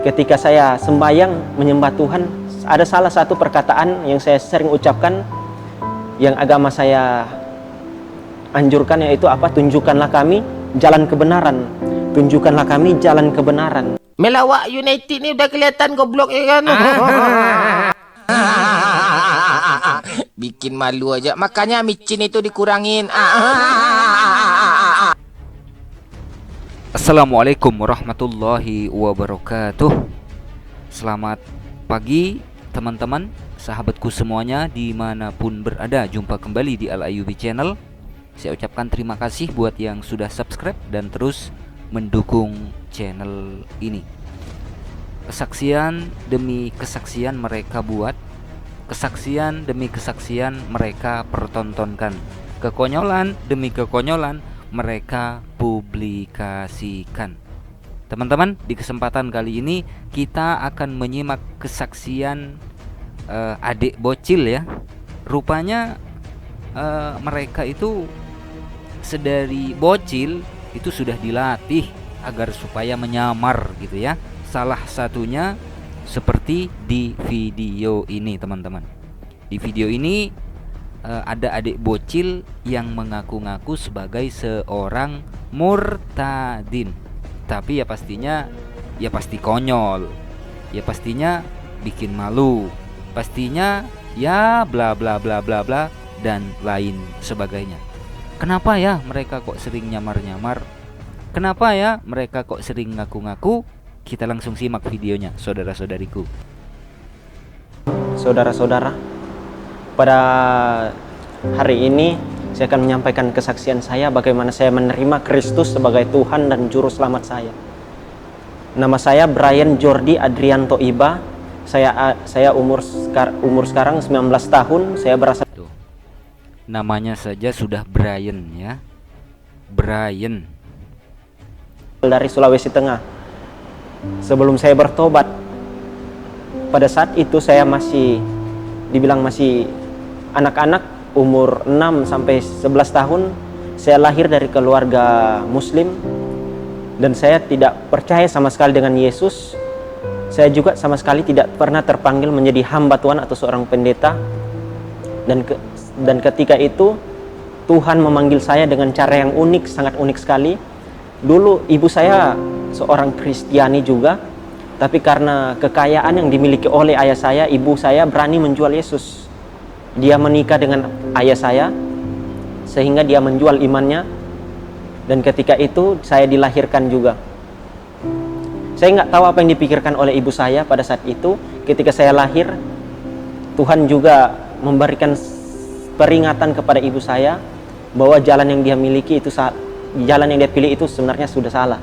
ketika saya sembahyang menyembah Tuhan, ada salah satu perkataan yang saya sering ucapkan, yang agama saya anjurkan, yaitu apa? Tunjukkanlah kami jalan kebenaran. Tunjukkanlah kami jalan kebenaran. Melawak United ni udah kelihatan goblok ya kan? Bikin malu aja. Makanya micin itu dikurangin. Assalamualaikum warahmatullahi wabarakatuh. Selamat pagi teman-teman, sahabatku semuanya dimanapun berada. Jumpa kembali di Al Ayyubi Channel. Saya ucapkan terima kasih buat yang sudah subscribe dan terus mendukung channel ini. Kesaksian demi kesaksian mereka buat, kesaksian demi kesaksian mereka pertontonkan, kekonyolan demi kekonyolan mereka publikasikan. Teman-teman, di kesempatan kali ini kita akan menyimak kesaksian adik bocil ya. Rupanya mereka itu sedari bocil itu sudah dilatih agar supaya menyamar gitu ya. Salah satunya seperti di video ini teman-teman. Di video ini ada adik bocil yang mengaku-ngaku sebagai seorang murtadin. Tapi ya pastinya, ya pasti konyol, ya pastinya bikin malu, pastinya ya bla bla bla bla bla dan lain sebagainya. Kenapa ya mereka kok sering nyamar-nyamar? Kenapa ya mereka kok sering ngaku-ngaku? Kita langsung simak videonya, saudara-saudariku. Saudara-saudara, pada hari ini saya akan menyampaikan kesaksian saya bagaimana saya menerima Kristus sebagai Tuhan dan Juru Selamat saya. Nama saya Brian Jordi Adrianto Iba. Saya umur sekarang 19 tahun. Saya berasal, namanya saja sudah Brian ya. Brian dari Sulawesi Tengah. Sebelum saya bertobat, pada saat itu saya masih dibilang masih anak-anak, umur 6 sampai 11 tahun. Saya lahir dari keluarga muslim dan saya tidak percaya sama sekali dengan Yesus. Saya juga sama sekali tidak pernah terpanggil menjadi hamba Tuhan atau seorang pendeta. Dan ketika itu Tuhan memanggil saya dengan cara yang unik, sangat unik sekali. Dulu ibu saya seorang Kristiani juga, tapi karena kekayaan yang dimiliki oleh ayah saya, ibu saya berani menjual Yesus. Dia menikah dengan ayah saya sehingga dia menjual imannya, dan ketika itu saya dilahirkan juga. Saya nggak tahu apa yang dipikirkan oleh ibu saya pada saat itu. Ketika saya lahir, Tuhan juga memberikan peringatan kepada ibu saya bahwa jalan yang dia miliki itu jalan yang dia pilih itu sebenarnya sudah salah.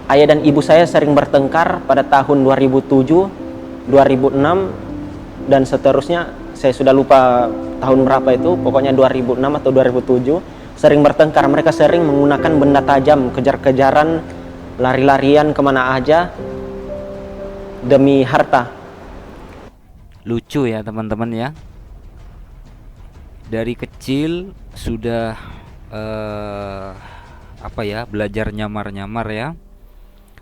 Ayah dan ibu saya sering bertengkar pada tahun 2007, 2006 dan seterusnya. Saya sudah lupa tahun berapa itu, pokoknya 2006 atau 2007. Sering bertengkar, mereka sering menggunakan benda tajam, kejar-kejaran, lari-larian kemana aja demi harta. lucu ya teman-teman ya. Dari kecil sudah belajar nyamar-nyamar ya.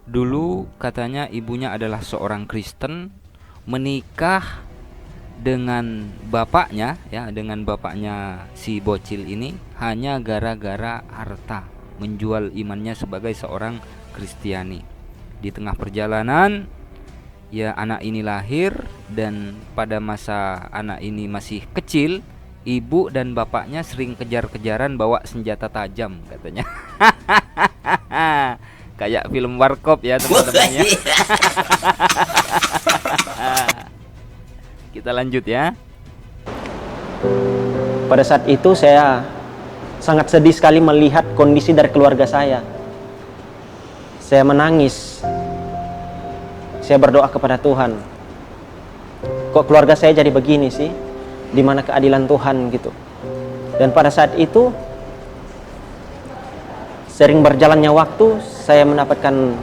Dulu katanya ibunya adalah seorang Kristen, menikah dengan bapaknya ya, dengan bapaknya si bocil ini hanya gara-gara harta, menjual imannya sebagai seorang Kristiani. Di tengah perjalanan ya anak ini lahir, dan pada masa anak ini masih kecil, ibu dan bapaknya sering kejar-kejaran bawa senjata tajam katanya. Kayak film Warkop ya teman-teman ya. Kita lanjut ya. Pada saat itu saya sangat sedih sekali melihat kondisi dari keluarga saya. Saya menangis. Saya berdoa kepada Tuhan. Kok keluarga saya jadi begini sih? Di mana keadilan Tuhan gitu. Dan pada saat itu sering berjalannya waktu, saya mendapatkan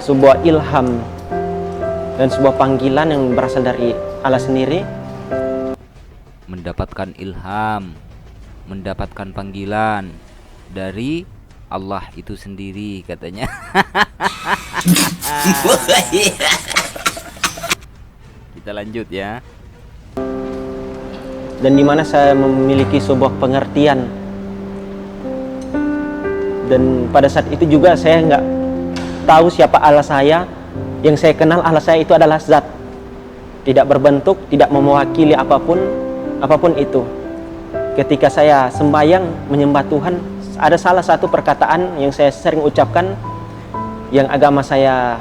sebuah ilham dan sebuah panggilan yang berasal dari Allah sendiri. Mendapatkan ilham, mendapatkan panggilan dari Allah itu sendiri katanya. Kita lanjut ya. Dan di mana saya memiliki sebuah pengertian, dan pada saat itu juga saya nggak tahu siapa Allah saya. Yang saya kenal Allah saya itu adalah zat, tidak berbentuk, tidak mewakili apapun itu. Ketika saya sembahyang menyembah Tuhan, ada salah satu perkataan yang saya sering ucapkan, yang agama saya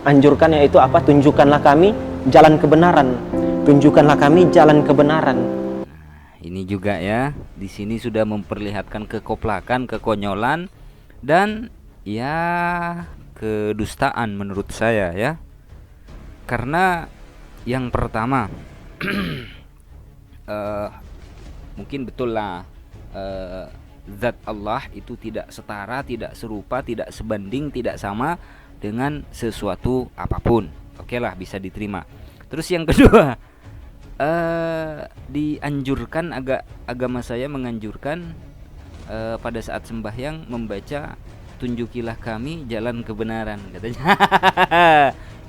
anjurkan, yaitu apa? Tunjukkanlah kami jalan kebenaran. Tunjukkanlah kami jalan kebenaran. Ini juga ya, di sini sudah memperlihatkan kekoplakan, kekonyolan, dan ya kedustaan menurut saya ya. Karena yang pertama mungkin betul lah, zat Allah itu tidak setara, tidak serupa, tidak sebanding, tidak sama dengan sesuatu apapun. Oke lah, bisa diterima. Terus yang kedua, dianjurkan, agama saya menganjurkan pada saat sembahyang membaca tunjukilah kami jalan kebenaran, katanya.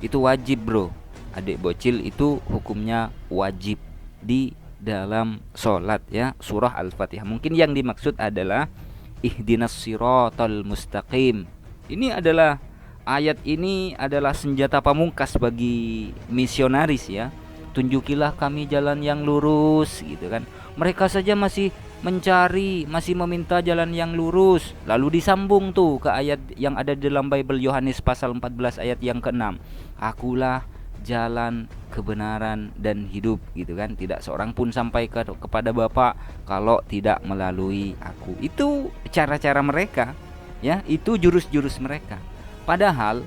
Itu wajib bro, adik bocil, itu hukumnya wajib di dalam sholat ya, surah Al-Fatihah. Mungkin yang dimaksud adalah ihdinas siratal mustaqim. Ini adalah ayat ini adalah senjata pamungkas bagi misionaris ya. Tunjukilah kami jalan yang lurus gitu kan. Mereka saja masih mencari, masih meminta jalan yang lurus. Lalu disambung tuh ke ayat yang ada dalam Bible, Yohanes pasal 14 ayat yang ke-6. Akulah jalan kebenaran dan hidup gitu kan. Tidak seorang pun sampai kepada Bapa kalau tidak melalui aku. Itu cara-cara mereka ya, itu jurus-jurus mereka. Padahal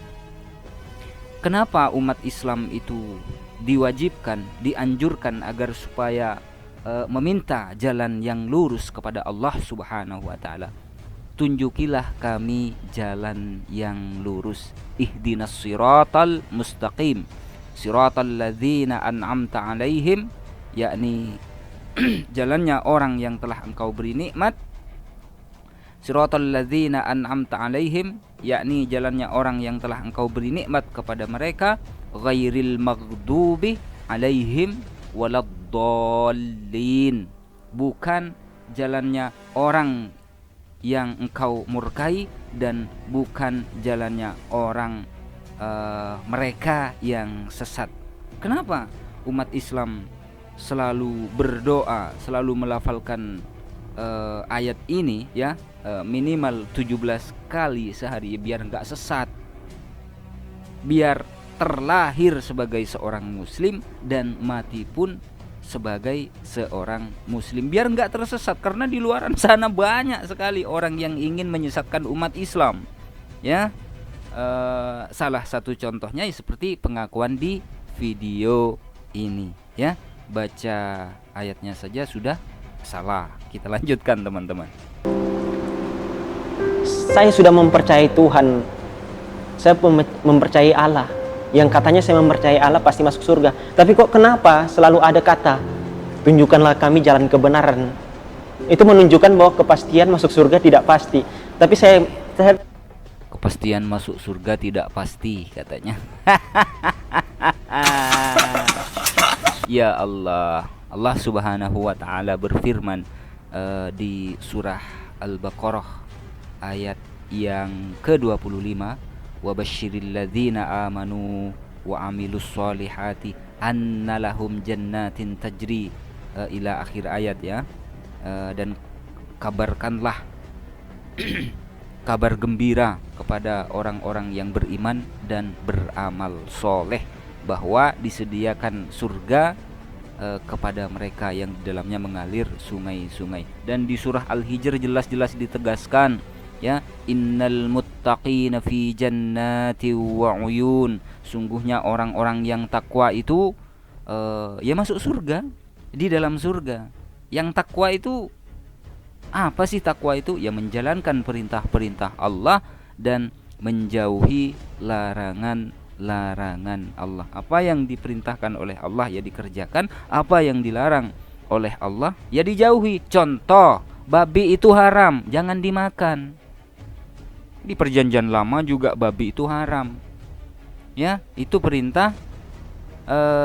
kenapa umat Islam itu diwajibkan, dianjurkan agar supaya meminta jalan yang lurus kepada Allah Subhanahu wa taala? Tunjukilah kami jalan yang lurus. Ihdinas siratal mustaqim. Siratal ladzina an'amta 'alaihim, yakni jalannya orang yang telah engkau beri nikmat. Siratal ladzina an'amta 'alaihim, yakni jalannya orang yang telah engkau beri nikmat kepada mereka. Ghairil maghdubi 'alaihim waladdallin, bukan jalannya orang yang engkau murkai dan bukan jalannya orang mereka yang sesat. Kenapa umat Islam selalu berdoa, selalu melafalkan ayat ini ya, minimal 17 kali sehari, biar enggak sesat, biar terlahir sebagai seorang muslim dan mati pun sebagai seorang muslim, biar enggak tersesat. Karena di luaran sana banyak sekali orang yang ingin menyesatkan umat Islam ya. Salah satu contohnya ya seperti pengakuan di video ini ya. Baca ayatnya saja sudah salah. Kita lanjutkan teman-teman. Saya sudah mempercayai Tuhan, saya mempercayai Allah. Yang katanya saya mempercayai Allah pasti masuk surga. Tapi kok kenapa selalu ada kata tunjukkanlah kami jalan kebenaran? Itu menunjukkan bahwa kepastian masuk surga tidak pasti. Tapi saya kepastian masuk surga tidak pasti katanya. Ya Allah, Allah Subhanahu wa taala berfirman di surah Al-Baqarah ayat yang ke-25, wa basyiril ladzina amanu wa amilus solihati anna lahum jannatin tajri, ila akhir ayat ya. Dan kabarkanlah kabar gembira kepada orang-orang yang beriman dan beramal soleh bahwa disediakan surga kepada mereka yang di dalamnya mengalir sungai-sungai. Dan di surah Al-Hijr jelas-jelas ditegaskan ya, innal muttaqina fi jannati wa uyun, sungguhnya orang-orang yang takwa itu ya masuk surga, di dalam surga. Yang takwa itu apa sih? Takwa itu ya menjalankan perintah-perintah Allah dan menjauhi larangan-larangan Allah. Apa yang diperintahkan oleh Allah ya dikerjakan, apa yang dilarang oleh Allah ya dijauhi. Contoh, babi itu haram, jangan dimakan. Di perjanjian lama juga babi itu haram. Ya, itu perintah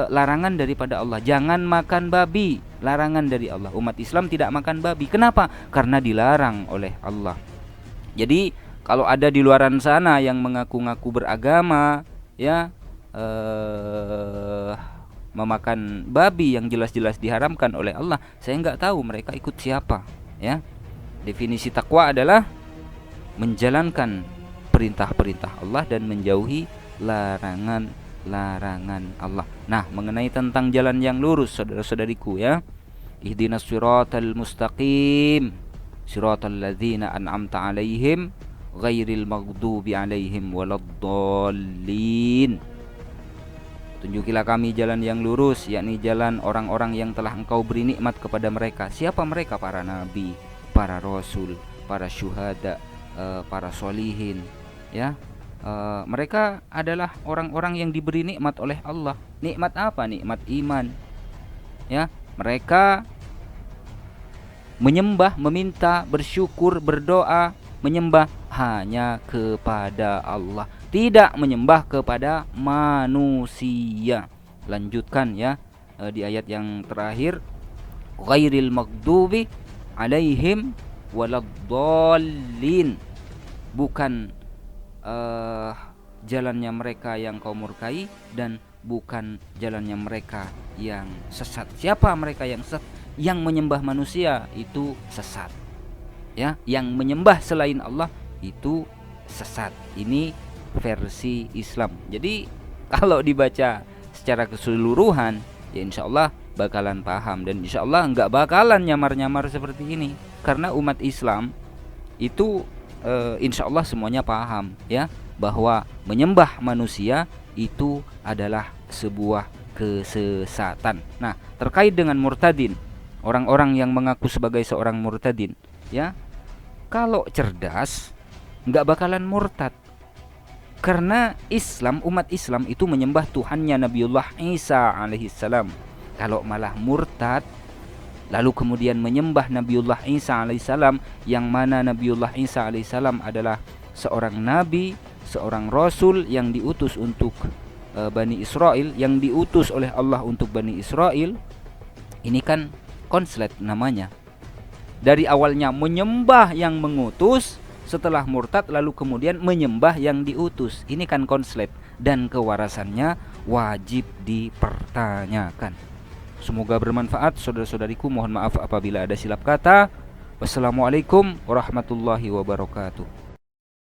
larangan daripada Allah. Jangan makan babi, larangan dari Allah. Umat Islam tidak makan babi. Kenapa? Karena dilarang oleh Allah. Jadi kalau ada di luaran sana yang mengaku-ngaku beragama, ya, memakan babi yang jelas-jelas diharamkan oleh Allah, saya nggak tahu mereka ikut siapa. Ya, definisi takwa adalah menjalankan perintah-perintah Allah dan menjauhi larangan Allah. Nah, mengenai tentang jalan yang lurus, saudara-saudariku, ya, ihdinas siratal mustaqim siratal ladzina an'amta alaihim ghairil maghdubi alaihim waladdallin. Tunjukilah kami jalan yang lurus, yakni jalan orang-orang yang telah Engkau beri nikmat kepada mereka. Siapa mereka? Para nabi, para rasul, para syuhada, para solihin, ya. Mereka adalah orang-orang yang diberi nikmat oleh Allah. Nikmat apa? Nikmat iman. Ya, mereka menyembah, meminta, bersyukur, berdoa, menyembah hanya kepada Allah, tidak menyembah kepada manusia. Lanjutkan, ya, di ayat yang terakhir, ghairil maghdubi alaihim waladdallin. Bukan jalannya mereka yang kau murkai, dan bukan jalannya mereka yang sesat. Siapa mereka yang sesat? Yang menyembah manusia itu sesat, ya. Yang menyembah selain Allah itu sesat. Ini versi Islam. Jadi kalau dibaca secara keseluruhan, ya insya Allah bakalan paham, dan insya Allah nggak bakalan nyamar-nyamar seperti ini, karena umat Islam itu insya Allah semuanya paham, ya, bahwa menyembah manusia itu adalah sebuah kesesatan. Nah, terkait dengan murtadin, orang-orang yang mengaku sebagai seorang murtadin, ya, kalau cerdas nggak bakalan murtad, karena Islam, umat Islam itu menyembah Tuhannya Nabiullah Isa alaihissalam. Kalau malah murtad lalu kemudian menyembah Nabiullah Isa alaihissalam, yang mana Nabiullah Isa alaihissalam adalah seorang nabi, seorang rasul yang diutus untuk Bani Israel, yang diutus oleh Allah untuk Bani Israel. Ini kan konslet namanya. Dari awalnya menyembah yang mengutus, setelah murtad lalu kemudian menyembah yang diutus. Ini kan konslet, dan kewarasannya wajib dipertanyakan. Semoga bermanfaat, saudara-saudariku. Mohon maaf apabila ada silap kata. Wassalamualaikum warahmatullahi wabarakatuh.